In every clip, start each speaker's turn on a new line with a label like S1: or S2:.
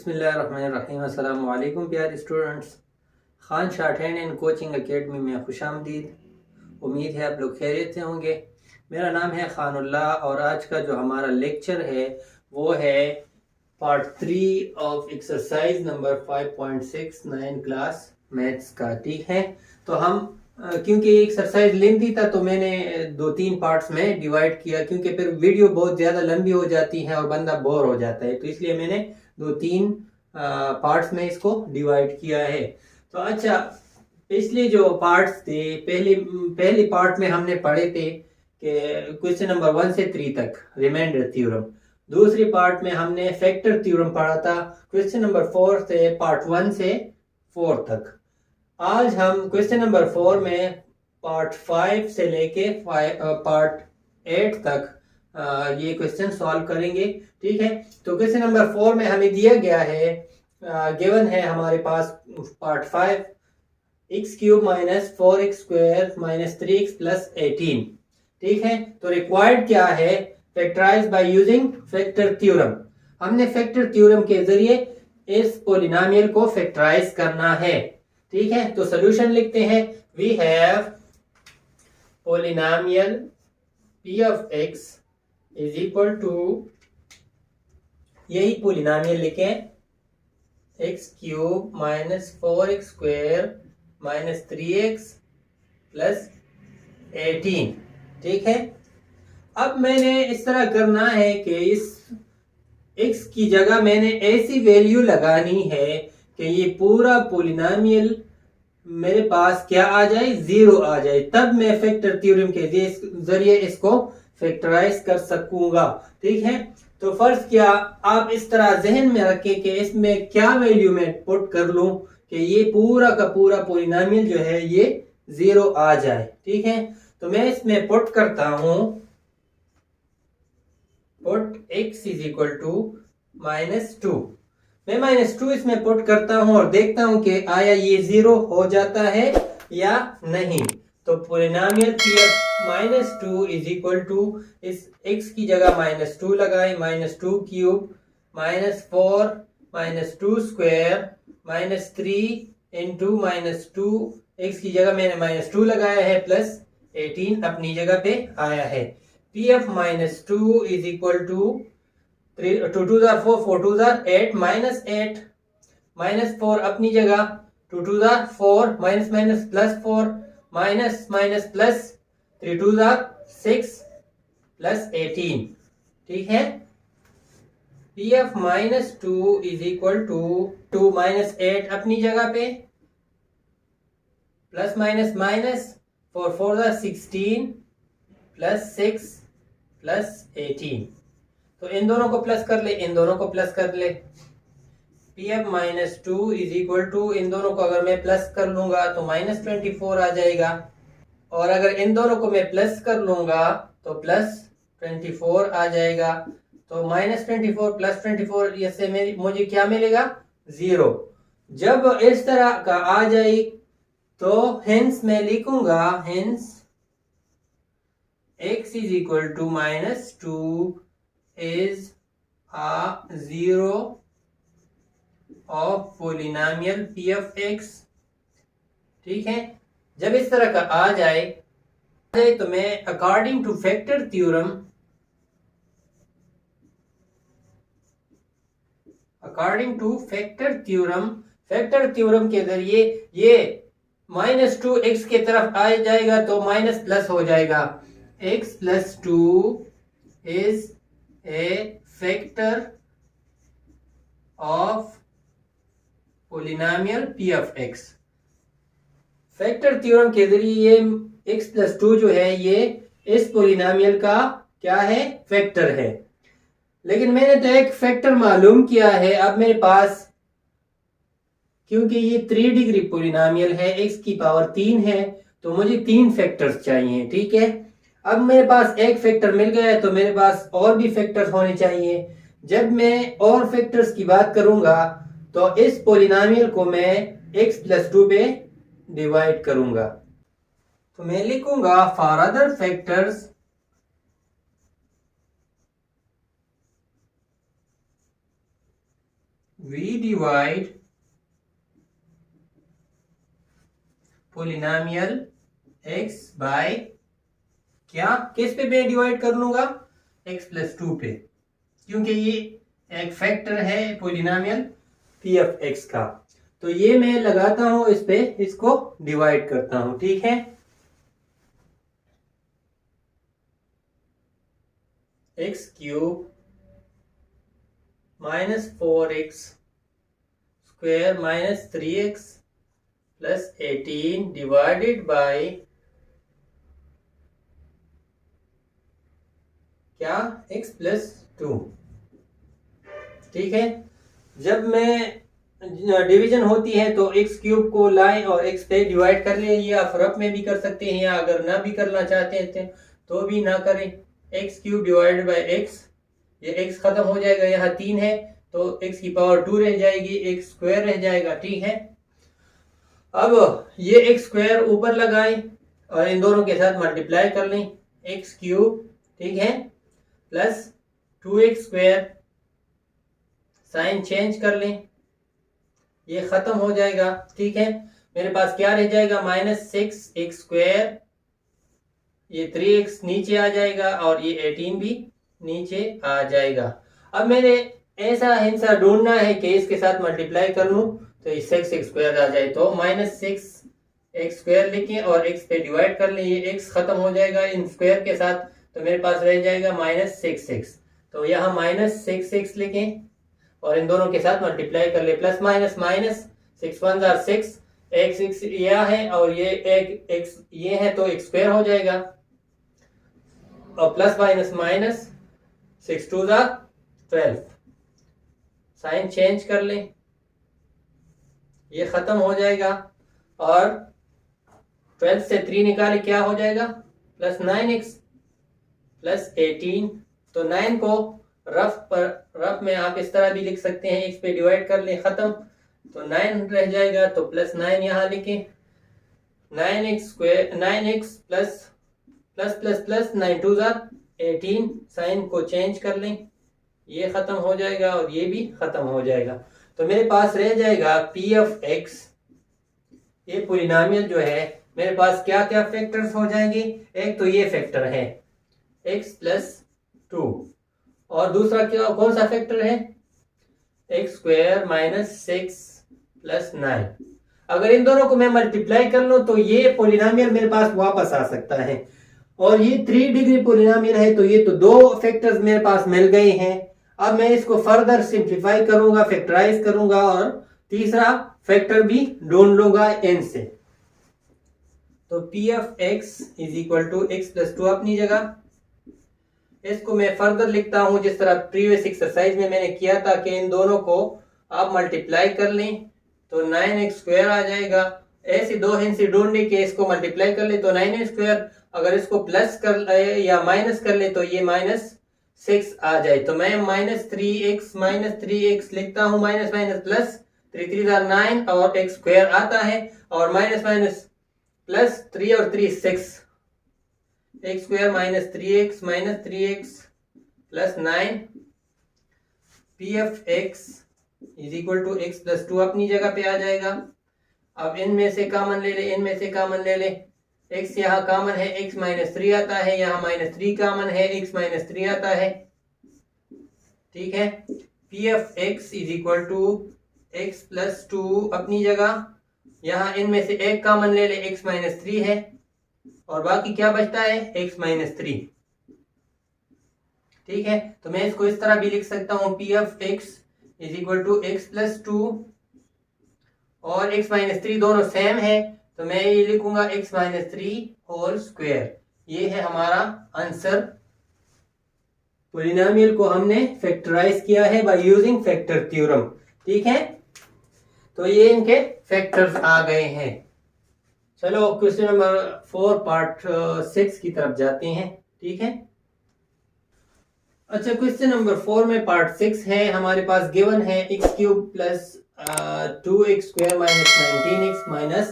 S1: बिस्मिल्लाहिर्रहमानिर्रहीम। अस्सलाम वालेकुम प्यारे students. Khan shorthand and coaching academy में खुशामदीद। उम्मीद है आप लोग खैरियत से होंगे। मेरा नाम है खानुल्लाह और आज का जो हमारा लेक्चर है वो है part 3 of exercise number 5.69 class maths का। ठीक है, तो हम क्योंकि एक्सरसाइज लेंथी था तो मैंने 2-3 पार्ट्स में डिवाइड किया, क्योंकि फिर वीडियो बहुत ज़्यादा लंबी हो जाती है और बंदा बोर हो जाता है, तो इसलिए मैंने 2-3 पार्ट्स में इसको डिवाइड किया है। तो अच्छा, पिछले जो पार्ट्स थे, पहली पार्ट में हमने पढ़े थे कि क्वेश्चन नंबर 1 से 3 तक रिमाइंडर थ्योरम। दूसरी पार्ट में हमने फैक्टर थ्योरम पढ़ा था, क्वेश्चन नंबर 4 से पार्ट 1 से 4 तक। आज हम क्वेश्चन नंबर 4 में पार्ट 5 से लेके पार्ट 8 तक ये क्वेश्चन सॉल्व करेंगे। ठीक है, तो क्वेश्चन नंबर 4 में हमें दिया गया है, गिवन है हमारे पास part 5 x³ minus 4x² minus 3x plus 18। ठीक है, तो रिक्वायर्ड क्या है? Factorise by using factor theorem. हमने फैक्टर थ्योरम के जरिए इस पोलिनोमियल को फैक्टराइज करना है। ठीक है, तो सॉल्यूशन लिखते हैं। We have polynomial p of x is equal to, यही पोलिनोमियल लिखें, x³ minus 4x² minus 3x plus 18। ठीक है, अब मैंने इस तरह करना है कि इस x की जगह मैंने ऐसी वैल्यू लगानी है कि ये पूरा पोलिनोमियल मेरे पास क्या आ जाए, 0 आ जाए, तब मैं फैक्टर थ्योरम के जरिए इसको फैक्टराइज कर सकूंगा। ठीक है, तो फर्स्ट क्या, आप इस तरह जहन में रखें कि इसमें क्या वैल्यू मैं पुट कर लूं कि ये पूरा का पूरा पोलिनोमियल जो है ये 0 आ जाए। ठीक है, तो मैं इसमें पुट करता हूं, put x is equal to -2। मैं -2 इसमें पुट करता हूं और देखता हूं कि आया ये 0 हो जाता है या नहीं। तो polynomial p of -2 is equal to, इस x की जगह -2 लगाए, -2³ -4 -2² -3 इंटू -2, x की जगह मैंने -2 लगाया है, प्लस 18 अपनी जगह पे आया है। p of -2 is equal to 3 2 2 4 4 2 8 -8 -4 अपनी जगह, 2 2 4 minus minus plus 4 minus minus plus 3 2 6 plus 18। ठीक है, p of -2 is equal to 2 -8 अपनी जगह पे, plus minus minus 4 4 16 plus 6 plus 18। तो इन दोनों को प्लस कर ले, इन दोनों को प्लस कर ले। p of -2 is equal to, इन दोनों को अगर मैं प्लस कर लूंगा तो -24 आ जाएगा, और अगर इन दोनों को मैं प्लस कर लूंगा तो प्लस 24 आ जाएगा। तो -24 प्लस 24, इससे मुझे क्या मिलेगा, 0। जब इस तरह का आ जाए तो हेंस मैं लिखूंगा, hence x is equal to -2 is a 0 of polynomial p of x। ठीक है, जब इस तरह का आ जाए तो मैं according two factor theorem, factor theorem के जरिए ये -2x के तरफ आ जाएगा तो माइनस प्लस हो जाएगा। x plus 2 is a factor of polynomial p of x। Factor theorem के जरिए ये x प्लस 2 जो है ये इस पोलिनोमियल का क्या है, फैक्टर है। लेकिन मैंने तो एक फैक्टर मालूम किया है, अब मेरे पास, क्योंकि ये 3 डिग्री पोलिनोमियल है, x की पावर 3 है, तो मुझे 3 फैक्टर्स चाहिए। ठीक है, अब मेरे पास एक फैक्टर मिल गया है तो मेरे पास और भी फैक्टर्स होने चाहिए। जब मैं और फैक्टर्स की बात करूंगा तो इस पोलिनोमियल को मैं x प्लस 2 पे डिवाइड करूंगा। तो मैं लिखूंगा for other factors we divide polynomial x by क्या, किस पे मैं डिवाइड कर लूंगा, x+2 पे, क्योंकि ये एक फैक्टर है पोलिनोमियल पी ऑफ एक्स का। तो ये मैं लगाता हूं इस पे, इसको डिवाइड करता हूं, ठीक है। x³ minus 4x square minus 3x plus 18 divided by क्या, x+2, ठीक है। जब मैं डिवीजन होती है तो x³ को लाएं और x पे डिवाइड कर लें, ये आप रफ में भी कर सकते हैं, या अगर ना भी करना चाहते हैं तो भी ना करें। x³ डिवाइडेड बाय x, ये x खत्म हो जाएगा, यहाँ 3 है तो x की पावर 2 रह जाएगी, x स्क्वायर रह जाएगा, ठीक है। अब ये x स्क्वायर ऊपर लगाएं और इन दोनों के साथ मल्टीप्लाई कर लें, x³, ठीक है, plus 2x square, sign change कर लें, ये खत्म हो जाएगा, ठीक है। मेरे पास क्या रह जाएगा, -6x स्क्वायर, ये 3x नीचे आ जाएगा और ये 18 भी नीचे आ जाएगा। अब मेरे ऐसा हिंसा ढूंढना है कि इसके साथ मल्टीप्लाई कर लूं तो ये 6x स्क्वायर आ जाए, तो -6x स्क्वायर लिखें और x पे डिवाइड कर लें, ये x खत्म हो जाएगा इन स्क्वायर के साथ, तो मेरे पास रह जाएगा -6x, तो यहाँ -6x लिखें और इन दोनों के साथ मल्टीप्लाई कर ले, प्लस माइनस माइनस, 6 1 जार 6, एक 6 यह है और ये एक x ये है तो x स्क्वायर हो जाएगा, और प्लस माइनस माइनस, 6 2 जार 12, साइन चेंज कर लें, ये खत्म हो जाएगा, और 12 से 3 निकाले क्या हो जाएगा, प्लस 9x प्लस 18, तो 9 को रफ में आप इस तरह भी लिख सकते हैं, x पे डिवाइड कर लें, खत्म, तो 9 रह जाएगा, तो प्लस 9 यहाँ लिखें, 9x square 9x plus plus plus plus 9 2 जार 18, साइन को चेंज कर लें, ये खत्म हो जाएगा और ये भी खत्म हो जाएगा, तो मेरे पास रह जाएगा पी ऑफ एक्स। ये पोलिनोमियल जो है मेरे पास क्या क्या फैक्टर्स हो जाएंगे, एक तो ये फैक्टर है x+2, और दूसरा क्या कौन सा फैक्टर है, x स्क्वायर माइनस 6 प्लस 9। अगर इन दोनों को मैं मल्टीप्लाई कर लूं तो ये पोलिनोमियल मेरे पास वापस आ सकता है, और ये 3 डिग्री पोलिनोमियल है, तो ये तो दो फैक्टर्स मेरे पास मिल गए हैं। अब मैं इसको फर्दर सिंप्लीफाई करूंगा, फैक्टराइज करूंगा, और तीसरा फैक्टर भी ढूंढ लूंगा n से। तो p of x is equal to x+2 अपनी जगह, इसको मैं फर्दर लिखता हूं जिस तरह प्रीवियस एक्सरसाइज में मैंने किया था कि इन दोनों को आप मल्टीप्लाई कर लें तो 9x स्क्वायर आ जाएगा। ऐसे दो हिंसे ढूंढने के इसको मल्टीप्लाई कर ले तो 9x स्क्वायर, अगर इसको प्लस कर ले या माइनस कर ले तो ये -6 आ जाए, तो मैं -3x लिखता हूं, माइनस माइनस प्लस, 3 3 9 और x स्क्वायर आता है, और माइनस माइनस प्लस 3 और 3 6, x square -3x plus 9, p of x is equal to x+2 अपनी जगह पे आ जाएगा। अब इनमें से कॉमन ले ले, इनमें से कॉमन ले ले, x यहाँ कॉमन है, x -3 आता है, यहाँ -3 कॉमन है, x -3 आता है, ठीक है। P of x is equal to x+2 अपनी जगह, यहाँ इनमें से एक कॉमन ले ले, x -3 है, और बाकी क्या बचता है, x -3, ठीक है। तो मैं इसको इस तरह भी लिख सकता हूँ, p of x is equal to x+2 और x -3 दोनों सेम है, तो मैं ये लिखूंगा x -3 होल स्क्वायर। ये है हमारा आंसर। पोलिनोमियल को हमने फैक्टराइज किया है बाय यूजिंग फैक्टर थ्योरम, ठीक है। तो ये इनके फैक्टर्स आ गए हैं। चलो क्वेश्चन नंबर 4 पार्ट 6 की तरफ जाते हैं, ठीक है। अच्छा, क्वेश्चन नंबर 4 में पार्ट 6 है, हमारे पास गिवन है x³ plus 2x square minus 19x minus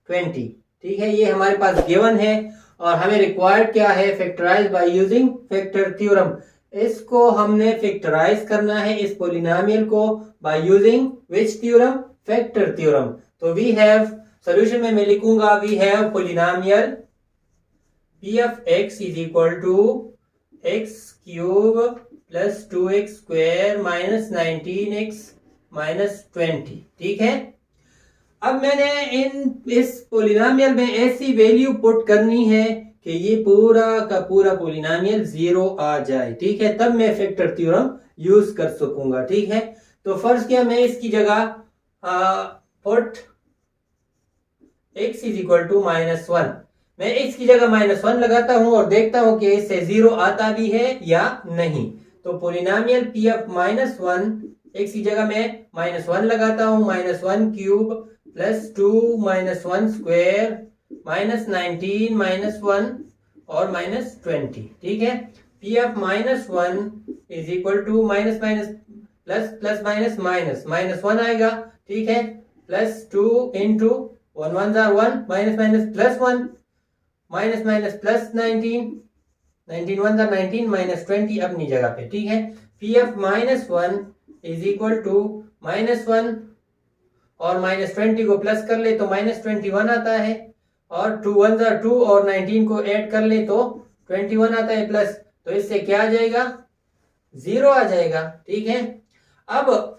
S1: 20, ठीक है। ये हमारे पास गिवन है और हमें रिक्वायर्ड क्या है, factorise by using factor theorem. इसको हमने फैक्टराइज करना है इस पोलिनोमियल को by using which theorem? Factor theorem. तो वी हैव सॉल्यूशन में मैं लिखूंगा we have polynomial p of x is equal to x cube plus 2x square minus 19x minus 20। ठीक है, अब मैंने इस पोलिनोमियल में ऐसी वैल्यू पुट करनी है कि ये पूरा का पूरा पोलिनोमियल 0 आ जाए। ठीक है, तब मैं फैक्टर थ्योरम यूज कर सकूंगा। ठीक है, तो फर्ज किया मैं इसकी जगह put x is equal to -1, मैं x की जगह -1 लगाता हूं और देखता हूं कि इससे 0 आता भी है या नहीं। तो पोलिनोमियल p ऑफ -1, x की जगह मैं -1 लगाता हूं, -1 क्यूब प्लस 2 -1 स्क्वायर माइनस 19 -1 और -20। ठीक है, p of -1 is equal to minus minus plus plus minus minus -1 आएगा। ठीक है, plus 2 into 1 1 1 minus minus plus 1 minus minus plus 19 19 1 19 -20 अपनी जगह पे। ठीक है, p of -1 is equal to -1 और -20 को प्लस कर ले तो -21 आता है, और 2 1 2 और 19 को ऐड कर ले तो 21 आता है प्लस, तो इससे क्या आ जाएगा? 0 आ जाएगा। ठीक है, अब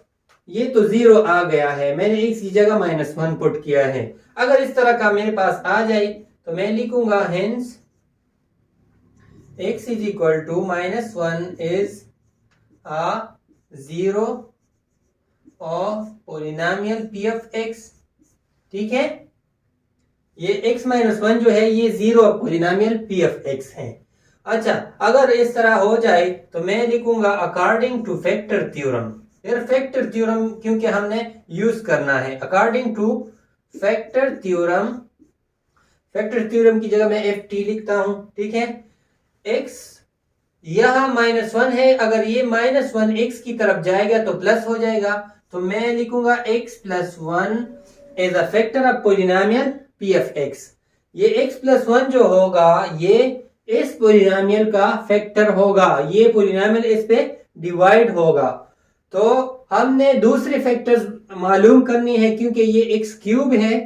S1: ये तो 0 आ गया है, मैंने x की जगह -1 पुट किया है। अगर इस तरह का मेरे पास आ जाए तो मैं लिखूंगा hence x is equal to -1 is a 0 और पोलिनोमियल p ऑफ x। ठीक है, ये x -1 जो है ये 0 पोलिनोमियल p ऑफ x है। अच्छा, अगर इस तरह हो जाए तो मैं लिखूंगा अकॉर्डिंग टू फैक्टर थ्योरम। फिर फैक्टर थ्योरम क्योंकि हमने यूज करना है, according two factor theorem, factor theorem की जगह मैं ft लिखता हूं। ठीक है, x यहां -1 है, अगर ये -1 x की तरफ जाएगा तो प्लस हो जाएगा, तो मैं लिखूंगा x plus 1 is a factor of polynomial p of x। ये x प्लस 1 जो होगा ये इस पोलिनोमियल का फैक्टर होगा, ये पोलिनोमियल इस पे डिवाइड होगा। तो हमने दूसरे फैक्टर्स मालूम करनी है, क्योंकि ये x क्यूब है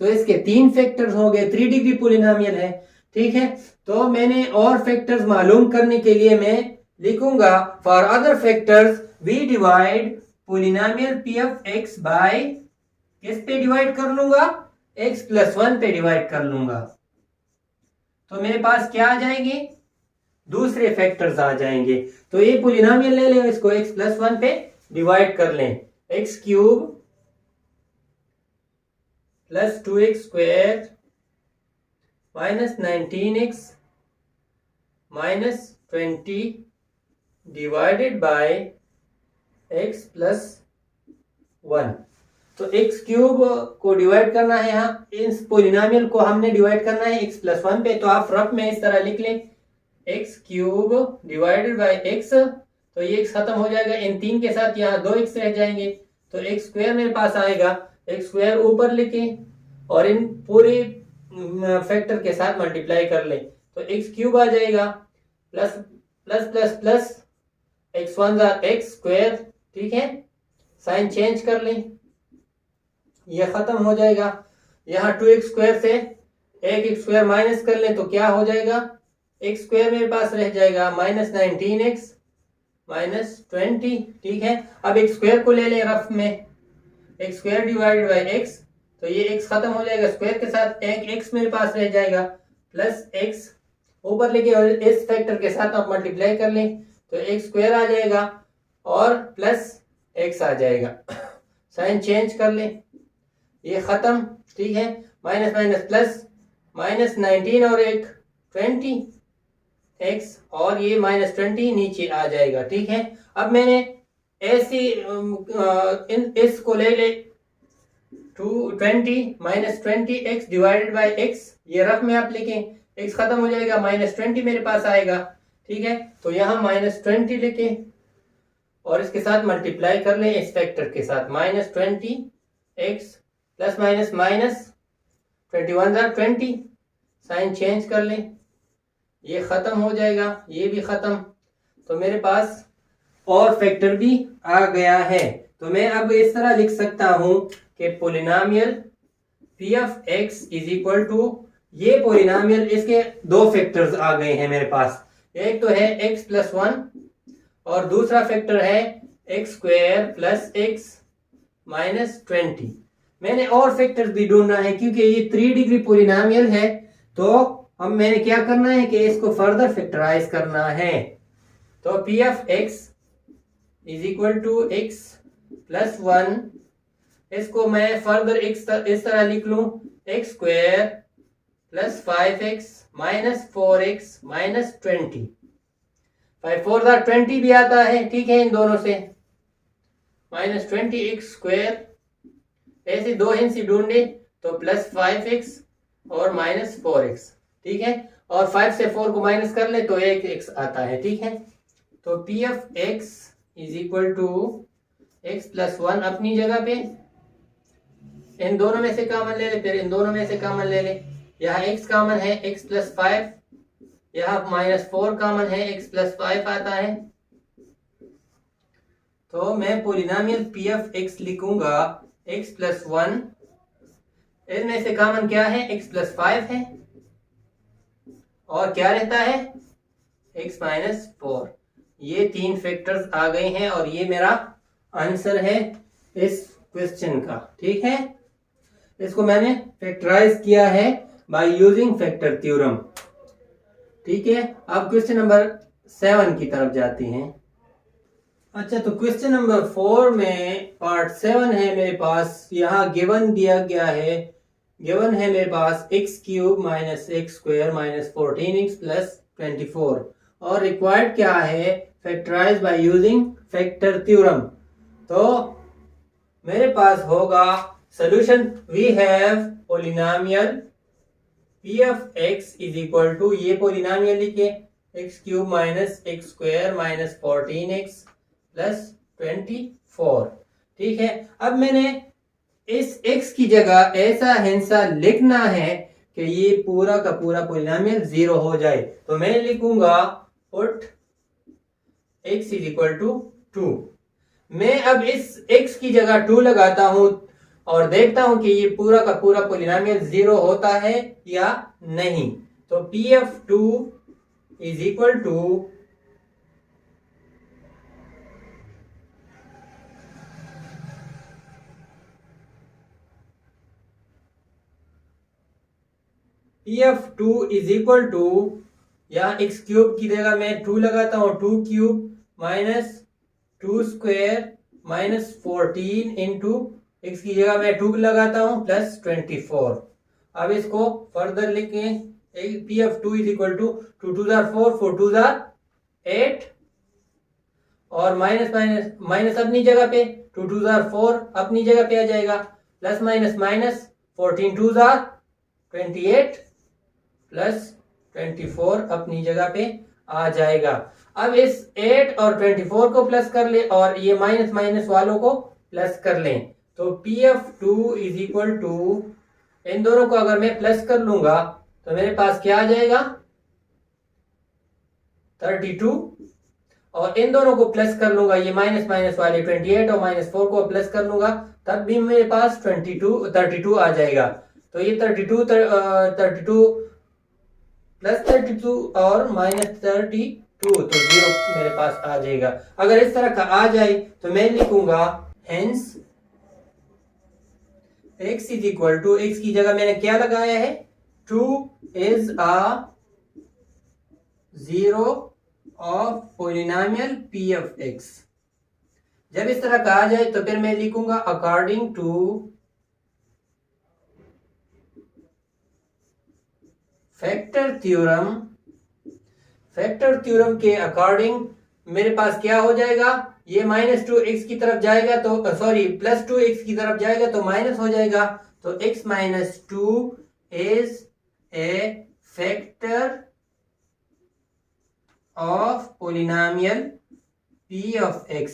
S1: तो इसके 3 फैक्टर्स हो गए, 3 डिग्री पोलिनोमियल है। ठीक है, तो मैंने और फैक्टर्स मालूम करने के लिए मैं लिखूंगा for other factors we divide polynomial p of x by, किस पे डिवाइड कर लूंगा? x प्लस 1 पे डिवाइड कर लूंगा। तो मेरे पास क्या आ जाएंगे? दूसरे फैक्टर्स आ जाएंगे। तो ये पोलिनोमियल ले लें, इसको x प्लस 1 पे डिवाइड कर लें, x cube plus 2x square minus 19x minus 20 divided by x plus 1। तो x क्यूब को डिवाइड करना है, यहाँ इस पोलिनोमियल को हमने डिवाइड करना है x प्लस 1 पे, तो आप रफ में इस तरह लिख लें x cube divided by x, तो ये x खत्म हो जाएगा, इन 3 के साथ यहाँ 2x रह जाएंगे, तो x स्क्वायर मेरे पास आएगा, x स्क्वायर ऊपर लिखें और इन पूरे फैक्टर के साथ मल्टीप्लाई कर लें, तो x क्यूब आ जाएगा plus plus plus plus x 1 x square. ठीक है, साइन चेंज कर लें, यह खत्म हो जाएगा, यहाँ 2x स्क्वायर से एक x स्क्वायर माइनस कर लें तो क्या हो जाएगा? x स्क्वायर मेरे पास रह जाएगा -19x माइनस 20। ठीक है, अब x स्क्वायर को ले लें रफ में, x square divided by x, तो ये x खत्म हो जाएगा स्क्वायर के साथ, एक x मेरे पास रह जाएगा प्लस x ऊपर लेके और इस फैक्टर के साथ आप मल्टीप्लाई कर लें तो x स्क्वायर आ जाएगा और प्लस x आ जाएगा, साइन चेंज कर लें, ये खत्म। ठीक है, माइनस माइनस प्लस, माइनस 19 और एक 20x और ये -20 नीचे आ जाएगा। ठीक है, अब मैंने ऐसी इसको ले ले 20 -20x डिवाइडेड बाय x, ये रफ में आप लिखें, x खत्म हो जाएगा, -20 मेरे पास आएगा। ठीक है, तो यहाँ -20 लिखें और इसके साथ मल्टीप्लाई कर लें इस फैक्टर के साथ, -20x plus minus minus 21 20, sign change कर लें, ये खत्म हो जाएगा, ये भी खत्म। तो मेरे पास और फैक्टर भी आ गया है। तो मैं अब इस तरह लिख सकता हूं कि polynomial p of x is equal to, ये पोलिनोमियल इसके दो फैक्टर्स आ गए हैं मेरे पास। एक तो है एक्स प्लस वन और दूसरा फैक्टर है x square plus x minus 20। मैंने और फैक्टर्स भी ढूंढना है क्योंकि ये 3 डिग्री पोलिनोमियल है। तो अब मैंने क्या करना है कि इसको फर्दर फैक्टराइज करना है। तो p of x is equal to x plus one, इसको मैं फर्दर इस तरह लिख लूं, x square plus 5x minus 4x minus 20। 5 4 20 भी आता है, ठीक है, इन दोनों से माइनस 20x स्क्वायर, ऐसे दो हिंसी ढूंढे तो प्लस 5x और माइनस 4x, ठीक है, और 5 से 4 को माइनस कर ले तो एक x आता है, ठीक है। तो p of x is equal to x plus one अपनी जगह पे, इन दोनों में से कॉमन ले ले, फिर इन दोनों में से कॉमन ले ले, यहाँ x कॉमन है x प्लस 5, यहाँ माइनस 4 कॉमन है x प्लस 5 आता है। तो मैं पोलिनोमियल पी ऑफ एक्स लिखूंगा x प्लस वन, इनमें से कॉमन क्या है, x प्लस 5 है और क्या रहता है x माइनस 4। ये तीन फैक्टर्स आ गए हैं और ये मेरा आंसर है इस क्वेश्चन का, ठीक है। इसको मैंने फैक्टराइज किया है बाय यूजिंग फैक्टर थ्योरम, ठीक है। अब क्वेश्चन नंबर 7 की तरफ जाते हैं। अच्छा, तो क्वेश्चन नंबर 4 में पार्ट 7 है मेरे पास। यहाँ गिवन दिया गया है, गिवन है मेरे पास x cube minus x square minus 14x plus 24 और रिक्वायर्ड क्या है, factorise by using factor theorem. तो मेरे पास होगा solution, we have polynomial p of x is equal to, ये पोलिनोमियल लिखे, x cube minus x square minus 14x plus 24, ठीक है। अब मैंने इस x की जगह ऐसा हिस्सा लिखना है कि ये पूरा का पूरा पोलिनोमियल 0 हो जाए। तो मैं लिखूंगा put x is equal to 2। मैं अब इस x की जगह 2 लगाता हूं और देखता हूं कि ये पूरा का पूरा पोलिनोमियल 0 होता है या नहीं। तो p of 2 is equal to p of 2 is equal to, यहाँ एक्स क्यूब की जगह मैं 2 लगाता हूँ, 2 cube minus 2 square minus 14 into x की जगह मैं 2 लगाता हूँ प्लस 24। अब इसको फर्दर लिखें, p of 2 is equal to 2 2 4 4 2 8 और माइनस माइनस माइनस अपनी जगह पे, 2 2 4 अपनी जगह पे आ जाएगा, प्लस माइनस माइनस 14 2 28 प्लस 24 अपनी जगह पे आ जाएगा। अब इस 8 और 24 को प्लस कर ले और ये माइनस माइनस वालों को प्लस कर लें। तो p of 2 is equal to, इन दोनों को अगर मैं प्लस कर लूंगा तो मेरे पास क्या आ जाएगा 32, और इन दोनों को प्लस कर लूंगा, ये माइनस माइनस वाले 28 और माइनस 4 को प्लस कर लूंगा तब भी मेरे पास 32 आ जाएगा। तो ये 32 प्लस 32 और माइनस 32 तो 0 मेरे पास आ जाएगा। अगर इस तरह का आ जाए तो मैं लिखूंगा hence x is equal to, x की जगह मैंने क्या लगाया है 2 is a 0 of polynomial p of x। जब इस तरह का आ जाए तो फिर मैं लिखूंगा according two factor theorem. Factor theorem के अकॉर्डिंग मेरे पास क्या हो जाएगा, ये माइनस 2x की तरफ जाएगा तो सॉरी प्लस 2x की तरफ जाएगा तो माइनस हो जाएगा। तो x minus 2 is a factor of polynomial p of x।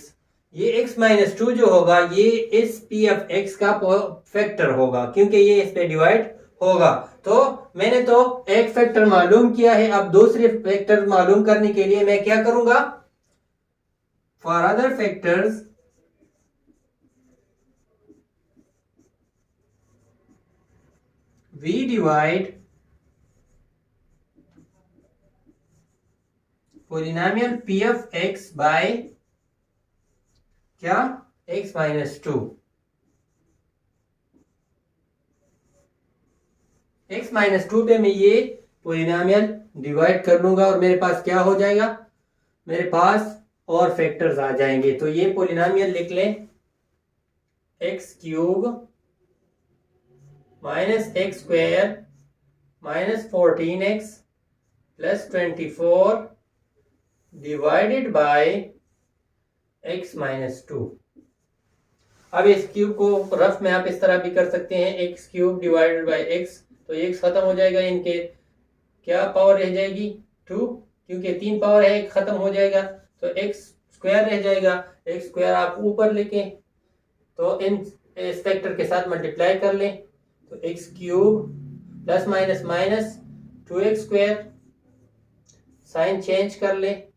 S1: ये x माइनस 2 जो होगा ये इस p ऑफ x का फैक्टर होगा क्योंकि ये इस पे डिवाइड होगा। तो मैंने तो एक फैक्टर मालूम किया है, अब दूसरे फैक्टर मालूम करने के लिए मैं क्या करूंगा, For other factors, we divide polynomial p of x by क्या x माइनस 2। x माइनस 2 पे मैं ये पोलिनोमियल डिवाइड कर लूंगा और मेरे पास क्या हो जाएगा, मेरे पास और फैक्टर्स आ जाएंगे। तो ये पोलिनोमियल लिख लें, x cube minus x square minus 14x plus 24 divided by x minus 2। अब इस क्यूब को रफ में आप इस तरह भी कर सकते हैं, x cube divided by x, तो x खत्म हो जाएगा, इनके क्या पावर रह जाएगी 2, क्योंकि 3 पावर है, एक खत्म हो जाएगा तो x स्क्वायर रह जाएगा। x स्क्वायर आप ऊपर लेके तो इस फैक्टर के साथ मल्टीप्लाई कर लें, तो x cube plus minus minus 2x square, sign change कर लें,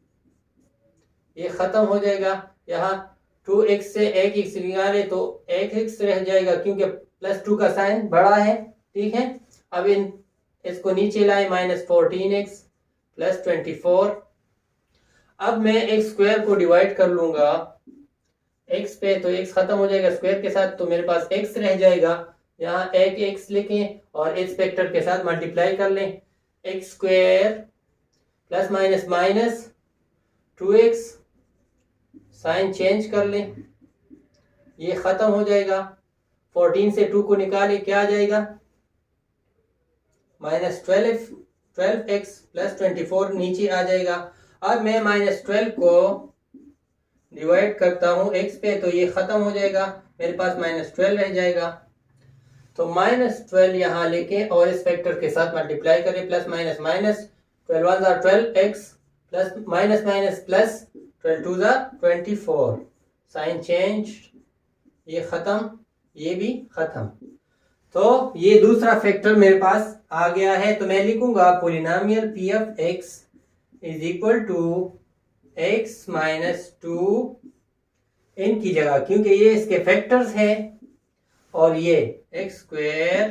S1: ये खत्म हो जाएगा। यहाँ 2x से एक x निकाले तो एक x रह जाएगा, क्योंकि प्लस 2 का साइन बड़ा है, ठीक है। अब इसको नीचे लाए, माइनस 14x प्लस 24। अब मैं x स्क्वायर को डिवाइड कर लूंगा x पे, तो x खत्म हो जाएगा स्क्वायर के साथ, तो मेरे पास x रह जाएगा। यहाँ एक x लिखें और इस फैक्टर के साथ मल्टीप्लाई कर लें, x square plus minus minus 2x, sign change कर लें, ये खत्म हो जाएगा। 14 से 2 को निकाले, क्या आ जाएगा, माइनस 12x प्लस 24 नीचे आ जाएगा। अब मैं माइनस 12 को डिवाइड करता हूँ x पे, तो ये खत्म हो जाएगा, मेरे पास माइनस 12 रह जाएगा। तो माइनस 12 यहाँ लेके और इस फैक्टर के साथ मल्टीप्लाई करें, plus minus minus 12 1 12x plus minus minus plus 12 2 24, sign change, ये खत्म, ये भी खत्म। तो ये दूसरा फैक्टर मेरे पास आ गया है। तो मैं लिखूंगा polynomial p of x is equal to x minus 2 इनकी जगह, क्योंकि ये इसके फैक्टर्स हैं, और ये x square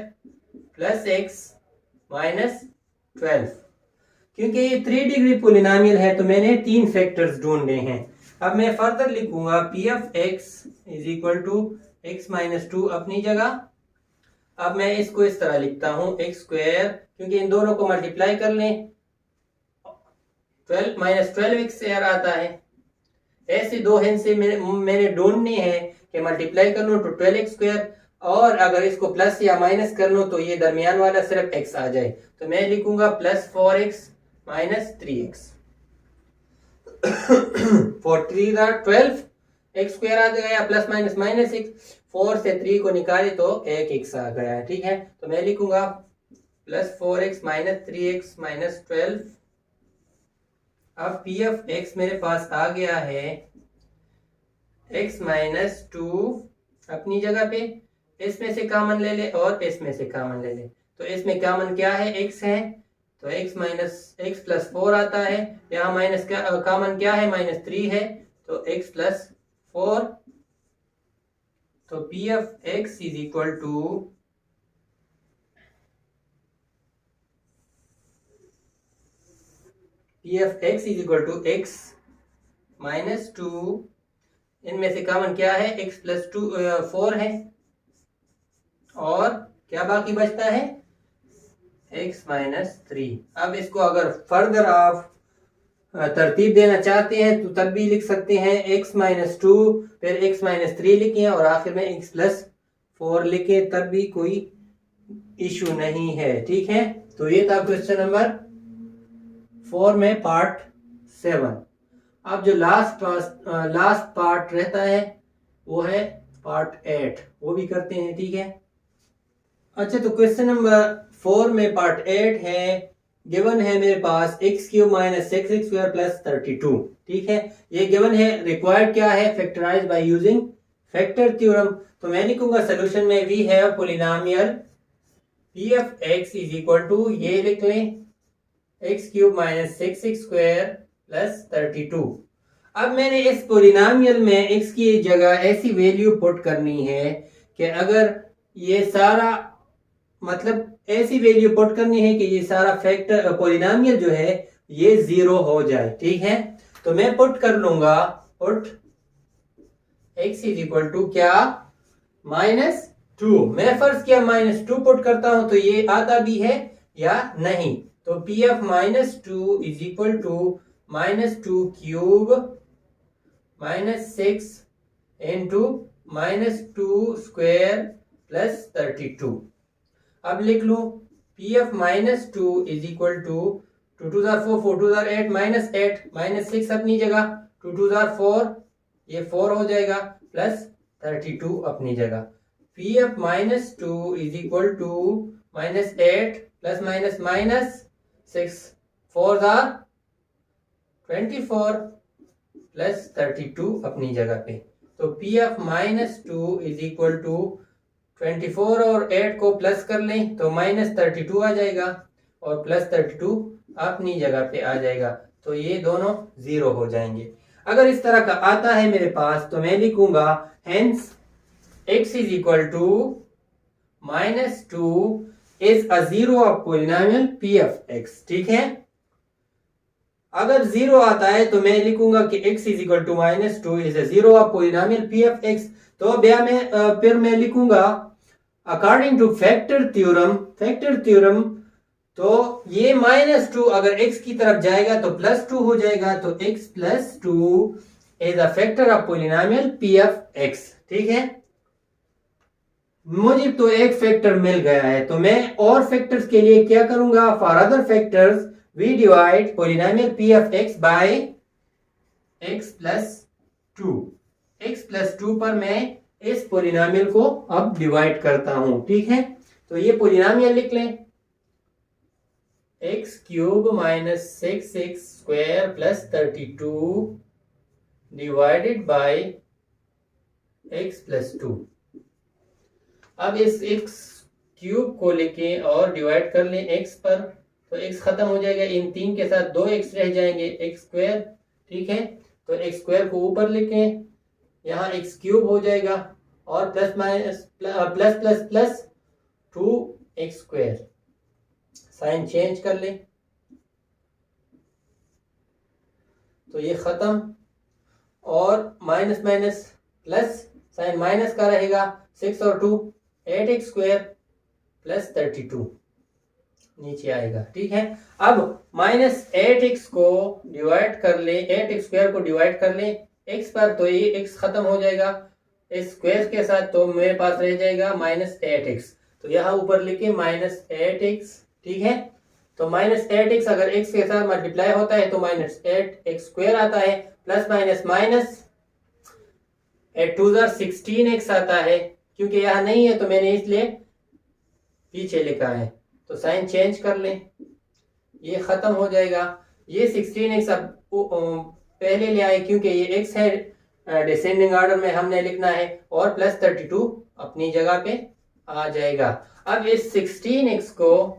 S1: plus x minus 12, क्योंकि ये 3 डिग्री पोलिनोमियल है तो मैंने 3 फैक्टर्स ढूंढने हैं। अब मैं फर्दर लिखूंगा p of x is equal to x minus 2 अपनी जगह। अब मैं इसको इस तरह लिखता हूं, x स्क्वायर, क्योंकि इन दोनों को मल्टीप्लाई कर लें, 12 माइनस 12x स्क्वायर आता है। ऐसे दो हैं से मैंने ढूंढने हैं कि मल्टीप्लाई कर लूं तो 12x स्क्वायर, और अगर इसको प्लस या माइनस कर लूं तो ये दरमियान वाला सिर्फ x आ जाए। तो मैं लिखूंगा plus 4x minus 3x, 4 3 12, x square आ गया, प्लस माइनस माइनस x, 4 से 3 को निकाले तो एक x आ गया, ठीक है। तो मैं लिखूंगा plus 4x minus 3x minus 12। अब p ऑफ x मेरे पास आ गया है x माइनस 2 अपनी जगह पे, इसमें से कॉमन ले ले और इसमें से कॉमन ले ले, तो इसमें कॉमन क्या है, x है, तो x माइनस x प्लस 4 आता है। यहाँ माइनस क्या कॉमन क्या है, माइनस 3 है, तो x प्लस 4। तो p of x is equal to x minus 2, इनमें से कॉमन क्या है, x प्लस 4 है, और क्या बाकी बचता है, x माइनस 3। अब इसको अगर फर्दर आप तरतीब देना चाहते हैं तो तब भी लिख सकते हैं, x माइनस 2 फिर x माइनस 3 लिखें और आखिर में x प्लस 4 लिखें, तब भी कोई इशू नहीं है, ठीक है। तो ये था क्वेश्चन नंबर 4 में पार्ट 7। अब जो लास्ट पार्ट रहता है वो है पार्ट 8, वो भी करते हैं, ठीक है। अच्छा, तो क्वेश्चन नंबर 4 में पार्ट 8 है, गिवन है मेरे पास x cube minus 6x square plus 32, ठीक है। ये गिवन है, रिक्वायर्ड क्या है, factorise by using factor theorem. तो मैं लिखूंगा सोल्यूशन में we have polynomial p of x is equal to, ये लिख लें, x cube minus 6x square plus 32। अब मैंने इस पोलिनोमियल में x की जगह ऐसी वैल्यू पुट करनी है कि अगर ये सारा मतलब ऐसी वैल्यू पुट करनी है कि ये सारा फैक्टर पोलिनोमियल जो है ये 0 हो जाए। ठीक है, तो मैं पुट कर लूंगा, put x is equal to क्या, -2। मैं फर्ज किया -2 पुट करता हूं तो ये आता भी है या नहीं। तो p of -2 is equal to -2 cube -6 into -2 square plus 32। अब लिख लूं p of -2 is equal to 2 2 4 4 2 8 -8 -6 अपनी जगह, 2 2 4 ये 4 हो जाएगा प्लस 32 अपनी जगह। P of -2 is equal to -8 plus -6 4 24 plus 32 अपनी जगह पे। तो p of -2 is equal to 24 और 8 को प्लस कर लें तो -32 आ जाएगा और प्लस 32 अपनी जगह पे आ जाएगा। तो ये दोनों 0 हो जाएंगे। अगर इस तरह का आता है मेरे पास तो मैं लिखूंगा hence x is equal to -2 is a zero of polynomial p of x। ठीक है, अगर 0 आता है तो मैं लिखूंगा कि x is equal to -2 is a zero of polynomial p of x। तो फिर मैं लिखूंगा अकॉर्डिंग टू फैक्टर थ्योरम तो ये -2 अगर x की तरफ जाएगा तो +2 हो जाएगा। तो x + 2 is a factor of polynomial p of x। ठीक है, मुझे तो एक फैक्टर मिल गया है तो मैं और फैक्टर्स के लिए क्या करूंगा, for other factors we divide polynomial p of x by x + 2। x + 2 पर मैं इस पोलिनोमियल को अब डिवाइड करता हूं। ठीक है, तो ये पोलिनोमियल लिख लें x³ - 6x² + 32 divided by x + 2। अब इस x³ को लेके और डिवाइड कर लें x पर तो x खत्म हो जाएगा, इन 3 के साथ 2x रह जाएंगे, x²। ठीक है, तो x² को ऊपर लिखें, यहाँ x³ हो जाएगा और प्लस 2x²। साइन चेंज कर लें तो ये खत्म और माइनस प्लस साइन माइनस का रहेगा, 6 और 2 8x² प्लस 32 नीचे आएगा। ठीक है, अब -8x को डिवाइड कर ले, 8x² को डिवाइड कर ले x पर तो ये x खत्म हो जाएगा इस स्क्वायर के साथ, तो मेरे पास रह जाएगा -8x। तो यहाँ ऊपर लिखे -8x। ठीक है, तो -8x अगर x के साथ मल्टीप्लाई होता है तो -8x² आता है, प्लस माइनस 8 2 16x आता है, क्योंकि यहाँ नहीं है तो मैंने इसलिए पीछे लिखा है। तो साइन चेंज कर लें, ये खत्म हो जाएगा। ये 16x अब पहले ले आए क्योंकि ये x है, डिसेंडिंग ऑर्डर में हमने लिखना है, और प्लस 32 अपनी जगह पे आ जाएगा। अब इस 16x को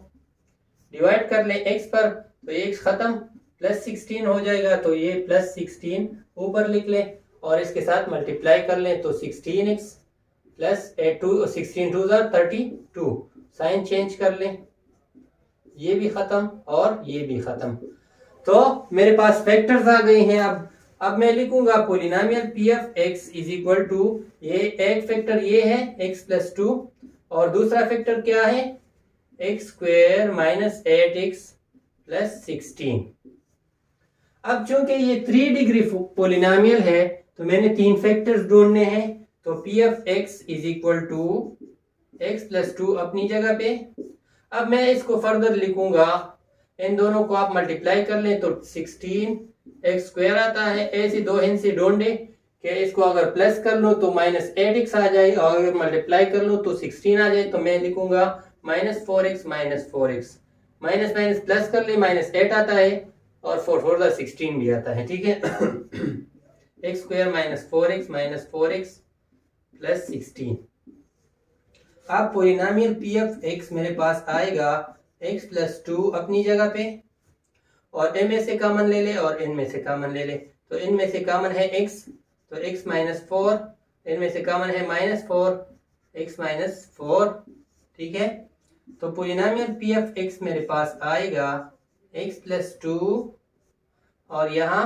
S1: डिवाइड कर ले x पर तो ये x खत्म, प्लस 16 हो जाएगा, तो ये प्लस 16 ऊपर लिख ले और इसके साथ मल्टीप्लाई कर लें तो 16x प्लस 16 2 32। साइन चेंज कर लें, ये भी खत्म और ये भी खत्म। तो मेरे पास फैक्टर्स आ गए हैं। अब मैं लिखूंगा polynomial p of x is equal to, ये एक फैक्टर ये है x + 2 और दूसरा फैक्टर क्या है x² - 8x + 16। अब चूंकि ये 3 डिग्री पोलिनोमियल है तो मैंने 3 फैक्टर्स ढूंढने हैं। तो p of x is equal to x + 2 अपनी जगह पे। अब मैं इसको फर्दर लिखूंगा, इन दोनों को आप मल्टीप्लाई कर लें तो 16x² आता है। ऐसे दो हिंसे ढूंढे कि इसको अगर प्लस कर लो तो -8x आ जाए और अगर मल्टीप्लाई कर लो तो 16 आ जाए। तो मैं लिखूंगा -4x माइनस प्लस कर ले, -8 आता है और 4 4 16 भी आता है। ठीक है, x² - 4x + 16। अब पोलिनोमियल p ऑफ x मेरे पास आएगा x + 2 अपनी जगह पे और m में से कॉमन ले ले और n में से कॉमन ले ले तो इनमें से कॉमन है x, तो x माइनस 4, इनमें से कॉमन है माइनस 4, x माइनस 4, ठीक है। तो पोलिनोमियल पी ऑफ x मेरे पास आएगा x प्लस 2 और यहाँ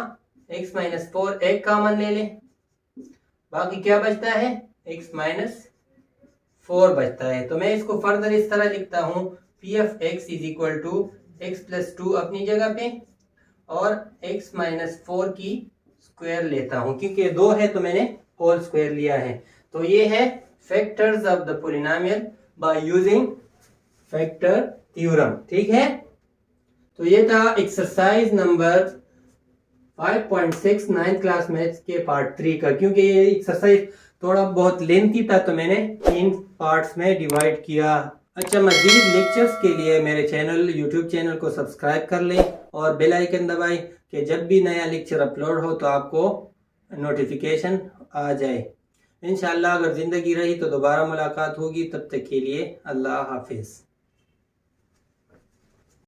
S1: x माइनस 4 एक कॉमन ले लें, बाकी क्या बचता है x माइनस 4 बचता है। तो मैं इसको फर्दर इस तरह लिखता हूँ p of x is equal to x plus 2 अपनी जगह पे और x माइनस 4 की स्क्वायर लेता हूँ, क्योंकि 2 है तो मैंने होल स्क्वायर लिया है। तो ये है factors of the polynomial bye using factor theorem, ठीक है। तो ये था exercise number 5.6 9th class maths के पार्ट 3 का। क्योंकि ये एक्सरसाइज थोड़ा बहुत लेंथी था तो मैंने 3 पार्ट्स में डिवाइड किया। अच्छा, मज़ीद लेक्चर्स के लिए मेरे चैनल यूट्यूब चैनल को सब्सक्राइब कर लें और बेल आइकन दबाएं कि जब भी नया लेक्चर अपलोड हो तो आपको नोटिफिकेशन आ जाए। इंशाअल्लाह अगर ज़िंदगी रही तो दोबारा मुलाकात होगी, तब तक के लिए अल्लाह हाफिज़।